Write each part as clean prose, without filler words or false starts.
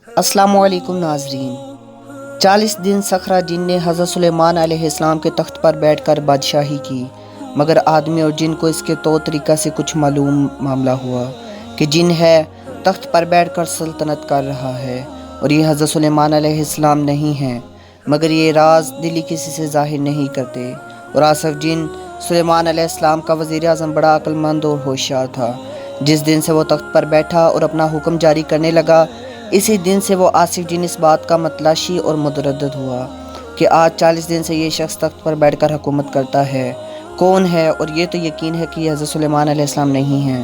السلام علیکم ناظرین۔ 40 دن صخرہ جن نے حضرت سلیمان علیہ السلام کے تخت پر بیٹھ کر بادشاہی کی، مگر آدمی اور جن کو اس کے طور طریقہ سے کچھ معلوم معاملہ ہوا کہ جن ہے تخت پر بیٹھ کر سلطنت کر رہا ہے، اور یہ حضرت سلیمان علیہ السلام نہیں ہیں، مگر یہ راز دلی کسی سے ظاہر نہیں کرتے۔ اور آصف جن سلیمان علیہ السلام کا وزیر اعظم بڑا عقل مند اور ہوشیار تھا۔ جس دن سے وہ تخت پر بیٹھا اور اپنا حکم جاری کرنے لگا، اسی دن سے وہ آصف جن اس بات کا متلاشی اور متردد ہوا کہ آج 40 دن سے یہ شخص تخت پر بیٹھ کر حکومت کرتا ہے، کون ہے؟ اور یہ تو یقین ہے کہ یہ حضرت سلیمان علیہ السلام نہیں ہیں۔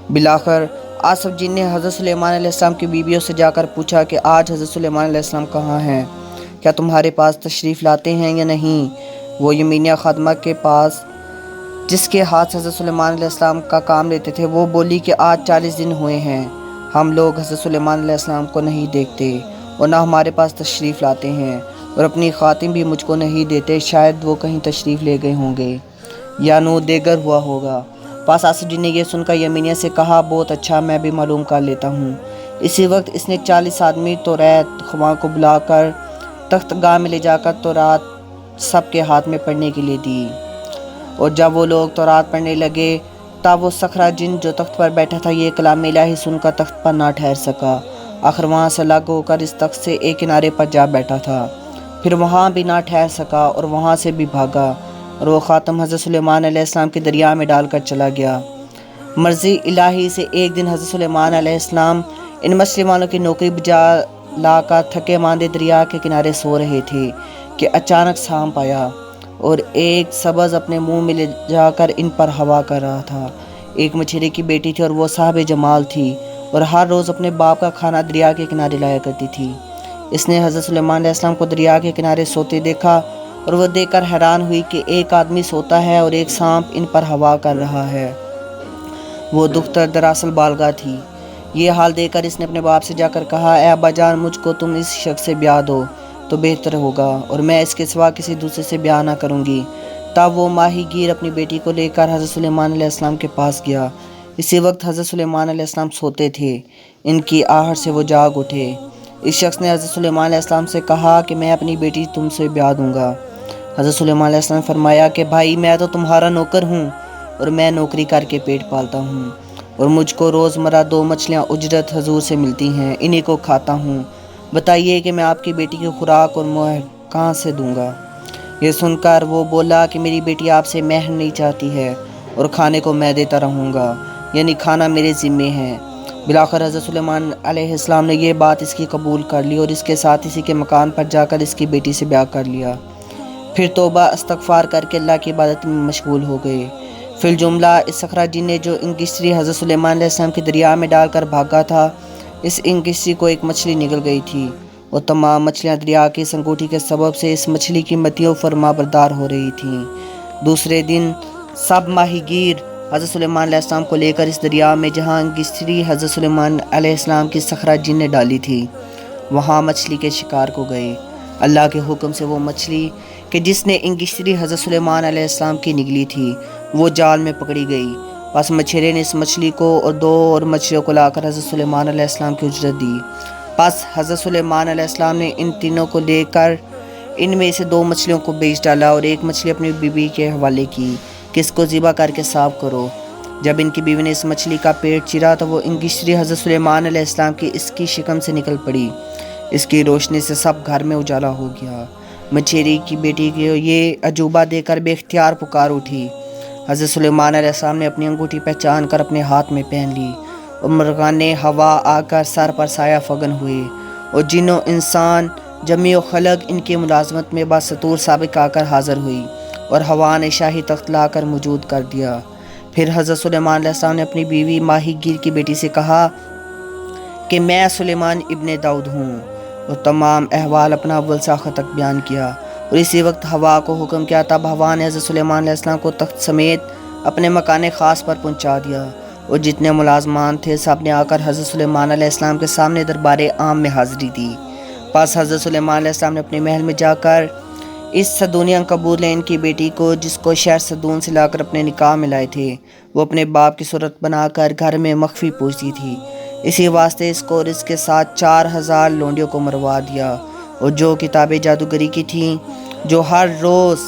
بالآخر آصف جن نے حضرت سلیمان علیہ السلام کی بیویوں سے جا کر پوچھا کہ آج حضرت سلیمان علیہ السلام کہاں ہیں؟ کیا تمہارے پاس تشریف لاتے ہیں یا نہیں؟ وہ یمینیہ خادمہ کے پاس جس کے ہاتھ حضرت سلیمان علیہ السلام کا کام لیتے تھے، وہ بولی کہ آج 40 دن ہوئے ہیں، ہم لوگ حضرت سلیمان علیہ السلام کو نہیں دیکھتے اور نہ ہمارے پاس تشریف لاتے ہیں، اور اپنی خاتم بھی مجھ کو نہیں دیتے، شاید وہ کہیں تشریف لے گئے ہوں گے یا نو دیگر ہوا ہوگا۔ پاس آصف جن نے یہ سن کر یمینیہ سے کہا، بہت اچھا، میں بھی معلوم کر لیتا ہوں۔ اسی وقت اس نے 40 آدمی توریت خواں کو بلا کر تخت گاہ میں لے جا کر تورات سب کے ہاتھ میں پڑھنے کے لیے دی، اور جب وہ لوگ تورات پڑھنے لگے تب وہ صخرہ جن جو تخت پر بیٹھا تھا یہ کلام الہی سن کر تخت پر نہ ٹھہر سکا، آخر وہاں سے الگ ہو کر اس تخت سے ایک کنارے پر جا بیٹھا تھا، پھر وہاں بھی نہ ٹھہر سکا اور وہاں سے بھی بھاگا، اور وہ خاتم حضرت سلیمان علیہ السلام کے دریا میں ڈال کر چلا گیا۔ مرضی الہی سے ایک دن حضرت سلیمان علیہ السلام ان مچھلی والوں کی نوکری بجا لا کر تھکے ماندے دریا کے کنارے سو رہے تھے کہ اچانک سانپ آیا اور ایک سبز اپنے منہ میں لے جا کر ان پر ہوا کر رہا تھا۔ ایک مچھیرے کی بیٹی تھی اور وہ صاحب جمال تھی، اور ہر روز اپنے باپ کا کھانا دریا کے کنارے لایا کرتی تھی۔ اس نے حضرت سلیمان علیہ السلام کو دریا کے کنارے سوتے دیکھا، اور وہ دیکھ کر حیران ہوئی کہ ایک آدمی سوتا ہے اور ایک سانپ ان پر ہوا کر رہا ہے۔ وہ دختر دراصل بالغہ تھی۔ یہ حال دیکھ کر اس نے اپنے باپ سے جا کر کہا، اے ابا جان، مجھ کو تم اس شخص سے بیاہ دو تو بہتر ہوگا، اور میں اس کے سوا کسی دوسرے سے بیاہ نہ کروں گی۔ تب وہ ماہی گیر اپنی بیٹی کو لے کر حضرت سلیمان علیہ السلام کے پاس گیا۔ اسی وقت حضرت سلیمان علیہ السلام سوتے تھے، ان کی آہٹ سے وہ جاگ اٹھے۔ اس شخص نے حضرت سلیمان علیہ السلام سے کہا کہ میں اپنی بیٹی تم سے بیاہ دوں گا۔ حضرت سلیمان علیہ السلام نے فرمایا کہ بھائی، میں تو تمہارا نوکر ہوں، اور میں نوکری کر کے پیٹ پالتا ہوں، اور مجھ کو روزمرہ 2 مچھلیاں اجرت حضور سے ملتی ہیں، انہی کو کھاتا ہوں، بتائیے کہ میں آپ کی بیٹی کی خوراک اور مہر کہاں سے دوں گا؟ یہ سن کر وہ بولا کہ میری بیٹی آپ سے مہر نہیں چاہتی ہے، اور کھانے کو میں دیتا رہوں گا، یعنی کھانا میرے ذمے ہے۔ بالآخر حضرت سلیمان علیہ السلام نے یہ بات اس کی قبول کر لی، اور اس کے ساتھ اسی کے مکان پر جا کر اس کی بیٹی سے بیاہ کر لیا۔ پھر توبہ استغفار کر کے اللہ کی عبادت میں مشغول ہو گئے۔ فی الجملہ اس صخرہ جن نے جو انگشتری حضرت سلیمان علیہ السلام کے دریا میں ڈال کر بھاگا تھا، اس انگشتری کو ایک مچھلی نگل گئی تھی، اور تمام مچھلیاں دریا کی اس انگوٹھی کے سبب سے اس مچھلی کی متیوں فرما بردار ہو رہی تھیں۔ دوسرے دن سب ماہی گیر حضرت سلیمان علیہ السلام کو لے کر اس دریا میں جہاں انگشتری حضرت سلیمان علیہ السلام کی صخرہ جن نے ڈالی تھی وہاں مچھلی کے شکار کو گئے۔ اللہ کے حکم سے وہ مچھلی کہ جس نے انگشتری حضرت سلیمان علیہ السلام کی نگلی تھی وہ جال میں پکڑی گئی۔ پس مچھیرے نے اس مچھلی کو اور 2 اور مچھلیوں کو لا کر حضرت سلیمان علیہ السلام کی اجرت دی۔ پس حضرت سلیمان علیہ السلام نے ان تینوں کو لے کر ان میں سے 2 مچھلیوں کو بیچ ڈالا، اور ایک مچھلی اپنی بیوی کے حوالے کی کہ اس کو ذبح کر کے صاف کرو۔ جب ان کی بیوی نے اس مچھلی کا پیٹ چیرا تو وہ انگشتری حضرت سلیمان علیہ السلام کی اس کی شکم سے نکل پڑی۔ اس کی روشنی سے سب گھر میں اجالا ہو گیا۔ مچھیری کی بیٹی کو یہ عجوبہ دیکھ کر بے اختیار پکار اٹھی۔ حضرت سلیمان علیہ السلام نے اپنی انگوٹھی پہچان کر اپنے ہاتھ میں پہن لی، اور مرغان ہوا آ کر سر پر سایہ فگن ہوئے، اور جن و انسان جمیع و خلق ان کی ملازمت میں بستور سابق آ کر حاضر ہوئی، اور ہوا نے شاہی تخت لا کر موجود کر دیا۔ پھر حضرت سلیمان علیہ السلام نے اپنی بیوی ماہی گیر کی بیٹی سے کہا کہ میں سلیمان ابن داؤد ہوں، اور تمام احوال اپنا اول سے آخر تک بیان کیا، اور اسی وقت ہوا کو حکم کیا۔ تب ہوا نے حضرت سلیمان علیہ السلام کو تخت سمیت اپنے مکان خاص پر پہنچا دیا، اور جتنے ملازمان تھے سب نے آ کر حضرت سلیمان علیہ السلام کے سامنے دربار عام میں حاضری دی۔ پس حضرت سلیمان علیہ السلام نے اپنے محل میں جا کر اس سدونی عنکبوت لین کی بیٹی کو، جس کو شہر سدون سے لا کر اپنے نکاح میں لائے تھے، وہ اپنے باپ کی صورت بنا کر گھر میں مخفی پوچھتی تھی۔ اسی واسطے اس کو اور اس کے ساتھ 4000 لونڈیوں کو مروا دیا، اور جو کتابیں جادوگری کی تھیں جو ہر روز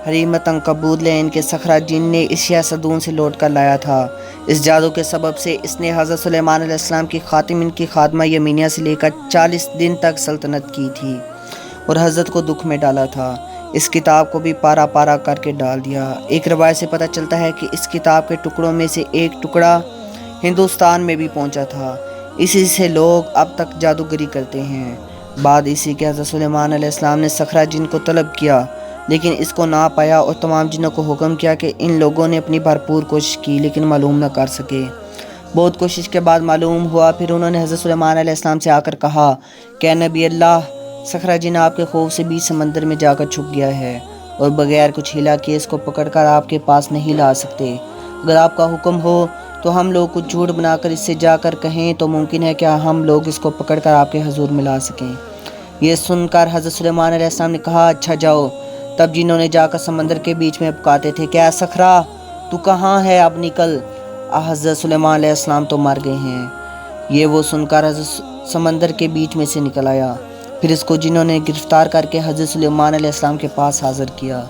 حریمت عنکبوت لین کے صخرہ جن نے ایشیا صدون سے لوٹ کر لایا تھا، اس جادو کے سبب سے اس نے حضرت سلیمان علیہ السلام کی خاتم کی خادمہ یمینیہ سے لے کر 40 دن تک سلطنت کی تھی اور حضرت کو دکھ میں ڈالا تھا۔ اس کتاب کو بھی پارا پارا کر کے ڈال دیا۔ ایک روایت سے پتہ چلتا ہے کہ اس کتاب کے ٹکڑوں میں سے ایک ٹکڑا ہندوستان میں بھی پہنچا تھا، اسی سے لوگ اب تک جادوگری کرتے ہیں۔ بعد اسی کے حضرت سلیمان علیہ السلام نے صخرہ جن کو طلب کیا لیکن اس کو نہ پایا، اور تمام جنوں کو حکم کیا کہ ان لوگوں نے اپنی بھرپور کوشش کی لیکن معلوم نہ کر سکے۔ بہت کوشش کے بعد معلوم ہوا، پھر انہوں نے حضرت سلیمان علیہ السلام سے آ کر کہا کہ اے نبی اللہ، صخرہ جن آپ کے خوف سے بیچ سمندر میں جا کر چھپ گیا ہے اور بغیر کچھ ہلا کیے اس کو پکڑ کر آپ کے پاس نہیں لا سکتے۔ اگر آپ کا حکم ہو تو ہم لوگ کچھ جھوٹ بنا کر اس سے جا کر کہیں تو ممکن ہے کہ ہم لوگ اس کو پکڑ کر آپ کے حضور میں لا سکیں۔ یہ سن کر حضرت سلیمان علیہ السلام نے کہا اچھا جاؤ۔ تب جنہوں نے جا کر سمندر کے بیچ میں پکارتے تھے کہ اے صخرہ تو کہاں ہے، اب نکل، حضرت سلیمان علیہ السلام تو مر گئے ہیں۔ یہ وہ سن کر حضرت سمندر کے بیچ میں سے نکل آیا، پھر اس کو جنہوں نے گرفتار کر کے حضرت سلیمان علیہ السلام کے پاس حاضر کیا۔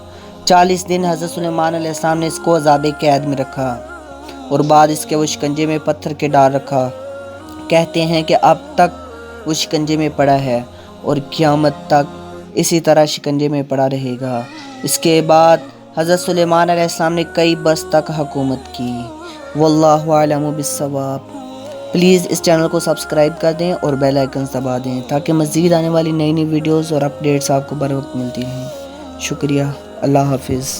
40 دن حضرت سلیمان علیہ السلام نے اس کو عذاب قید میں رکھا اور بعد اس کے وہ شکنجے میں پتھر کے ڈال رکھا۔ کہتے ہیں کہ اب تک وہ شکنجے میں پڑا ہے اور قیامت تک اسی طرح شکنجے میں پڑا رہے گا۔ اس کے بعد حضرت سلیمان علیہ السلام نے کئی برس تک حکومت کی۔ واللہ اعلم بالصواب۔ پلیز اس چینل کو سبسکرائب کر دیں اور بیل آئیکن دبا دیں تاکہ مزید آنے والی نئی ویڈیوز اور اپڈیٹس آپ کو بر وقت ملتی ہیں۔ شکریہ۔ اللہ حافظ۔